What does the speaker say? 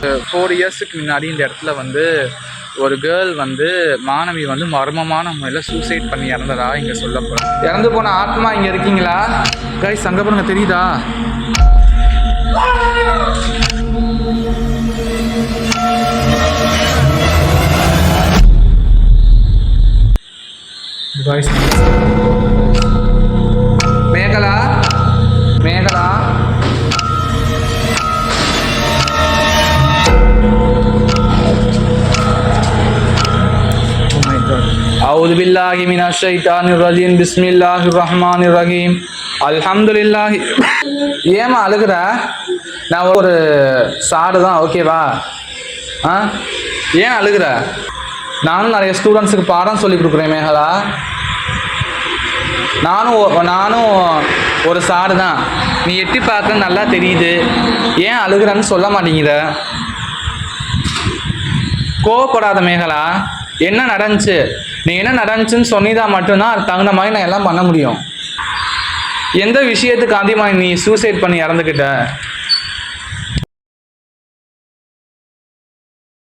4 இயர்ஸுக்கு முன்னாடி இந்த இடத்துல வந்து ஒரு கேர்ள் வந்து மாணவி வந்து மர்மமான முறையில் சூசைட் பண்ணி இறந்ததா இங்கே சொல்லப்படும். இறந்து போன ஆத்மா இங்கே இருக்கீங்களா கைஸ்? அங்கே பாருங்க, தெரியுதா? மேகலா, மேகலா, أعوذ بالله من الشيطان الرجيم بسم الله الرحمن الرحيم الحمد لله. ஏமா அழுகுற? நான் ஒரு சாடு தான், ஓகேவா? ஏன் அழுகுற? நானும் நிறைய ஸ்டூடெண்ட்ஸுக்கு பாடம் சொல்லி கொடுக்குறேன் மேகலா. நானும் ஒரு சாடு தான். நீ எட்டி பார்க்க நல்லா தெரியுது. ஏன் அழுகுறன்னு சொல்ல மாட்டேங்கிற? கோவப்படாத மேகலா. என்ன நடந்துச்சு? நீ என்ன நடந்துச்சுன்னு சொன்னிதா மட்டும்தான் அது தகுந்த மாதிரி நான் எல்லாம் பண்ண முடியும். எந்த விஷயத்துக்கு அதிகமாக நீ சூசைட் பண்ணி இறந்துக்கிட்ட?